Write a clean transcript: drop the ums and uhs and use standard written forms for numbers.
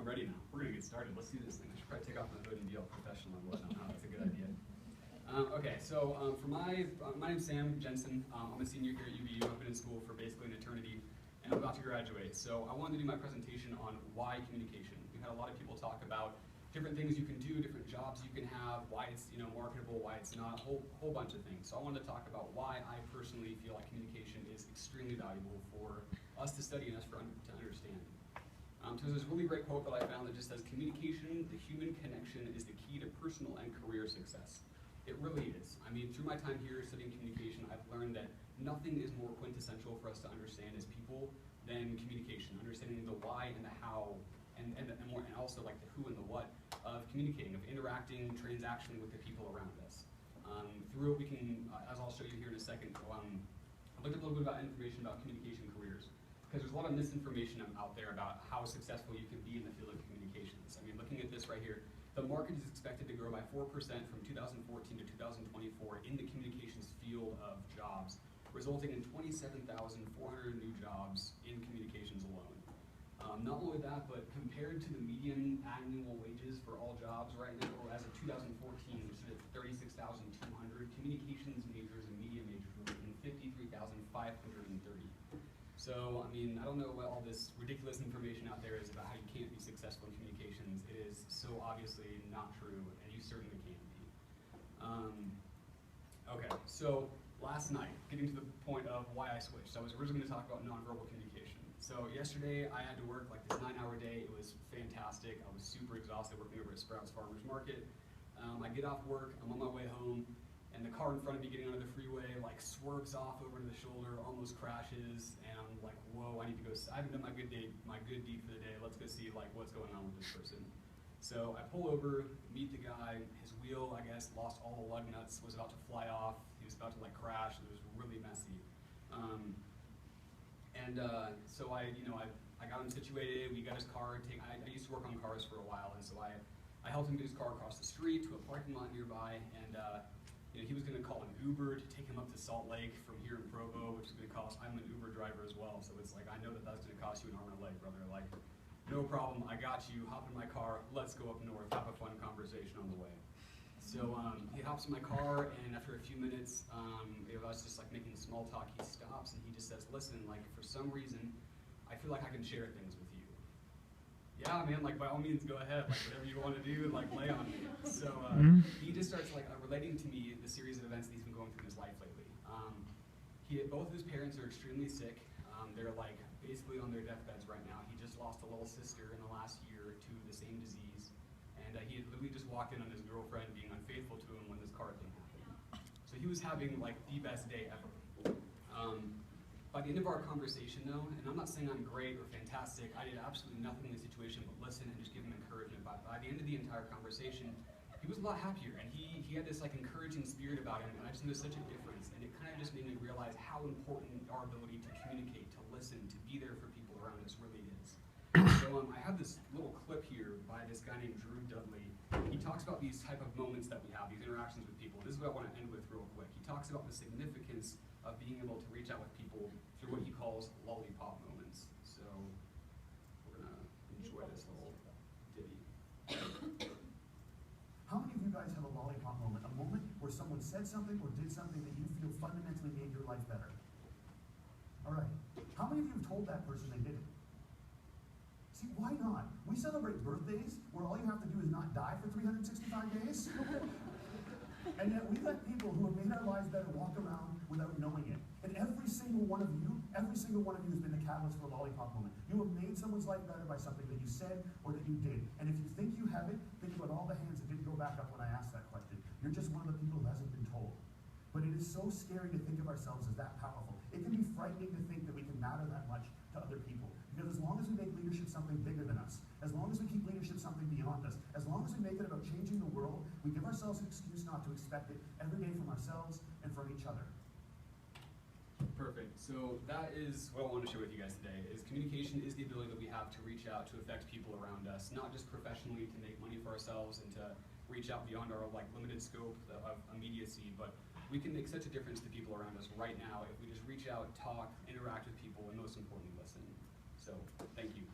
I'm ready now. We're gonna get started. Let's do this thing. I should probably take off my hood and be all professional and whatnot. No, that's a good idea. Okay, so for my name's Sam Jensen. I'm a senior here at UVU. I've been in school for basically an eternity, and I'm about to graduate. So I wanted to do my presentation on why communication. We had a lot of people talk about different things you can do, different jobs you can have, why it's marketable, why it's not, a whole bunch of things. So I wanted to talk about why I personally feel like communication is extremely valuable for us to study and us to understand. So there's this really great quote that I found that just says, communication, the human connection, is the key to personal and career success. It really is. I mean, through my time here studying communication, I've learned that nothing is more quintessential for us to understand as people than communication, understanding the why and the how, and also like the who and the what of communicating, of interacting, transactioning with the people around us. Through it, we can, as I'll show you here in a second, I looked up a little bit about information about communication careers, because there's a lot of misinformation out there about how successful you can be in the field of communications. I mean, looking at this right here, the market is expected to grow by 4% from 2014 to 2024 in the communications field of jobs, resulting in 27,400 new jobs in communications alone. Not only that, but compared to the median annual wages for all jobs right now, as of 2014, which is at 36,200, communications majors and media majors were making 53,530. So, I mean, I don't know what all this ridiculous information out there is about how you can't be successful in communications. It is so obviously not true, and you certainly can be. Okay, so last night, getting to the point of why I switched. I was originally going to talk about nonverbal communication. So yesterday, I had to work like this 9-hour day. It was fantastic. I was super exhausted working over at Sprouts Farmers Market. I get off work, I'm on my way home, and the car in front of me getting onto the freeway like swerves off over to the shoulder, almost crashes, and I'm like, whoa, I need to go, I haven't done my good deed for the day, let's go see like what's going on with this person. So I pull over, meet the guy, his wheel, I guess, lost all the lug nuts, was about to fly off, he was about to like crash, it was really messy. So I got him situated, we got his car, I used to work on cars for a while, and so I helped him get his car across the street to a parking lot nearby, and he was going to call an Uber to take him up to Salt Lake from here in Provo, which is going to cost, I'm an Uber driver as well, so it's like, I know that that's going to cost you an arm and a leg, brother. Like, no problem, I got you, hop in my car, let's go up north, have a fun conversation on the way. So he hops in my car, and after a few minutes, I was just like making small talk, he stops, and he just says, listen, like, for some reason, I feel like I can share things with you. Yeah, man, like, by all means, go ahead, like, whatever you want to do, like, lay on me. So he just starts, like, relating to me the series of events that he's been going through in his life lately. Both of his parents are extremely sick. They're, like, basically on their deathbeds right now. He just lost a little sister in the last year to the same disease. And he had literally just walked in on his girlfriend being unfaithful to him when this car thing happened. So he was having, like, the best day ever. By the end of our conversation, though, and I'm not saying I'm great or fantastic, I did absolutely nothing in the situation but listen and just give him encouragement. By the end of the entire conversation, he was a lot happier, and he had this like encouraging spirit about him, and I just noticed such a difference, and it kind of just made me realize how important our ability to communicate, to listen, to be there for people around us really is. So I have this little clip here by this guy named Drew Dudley. He talks about these type of moments that we have, these interactions with people. This is what I want to end with real quick. He talks about the significance of being able to reach out with people through what he calls lollipop moments. So we're going to enjoy this little ditty. How many of you guys have a lollipop moment? A moment where someone said something or did something that you feel fundamentally made your life better? All right. How many of you have told that person they did it? See, why not? We celebrate birthdays where all you have to do is not die for 365 days. And yet we let people who have made our lives better walk around without knowing it. And every single one of you has been the catalyst for a lollipop moment. You have made someone's life better by something that you said or that you did. And if you think you have it, think about all the hands that didn't go back up when I asked that question. You're just one of the people who hasn't been told. But it is so scary to think of ourselves as that powerful. It can be frightening to think that we can matter that much to other people. Because as long as we make leadership something bigger than us, as long as we keep leadership something beyond us, as long as we make it about changing the world, we give ourselves an excuse not to expect it every day from ourselves and from each other. Perfect. So that is what I want to share with you guys today, is communication is the ability that we have to reach out to affect people around us, not just professionally to make money for ourselves and to reach out beyond our like limited scope of immediacy, but we can make such a difference to people around us right now if we just reach out, talk, interact with people, and most importantly, listen. So, thank you.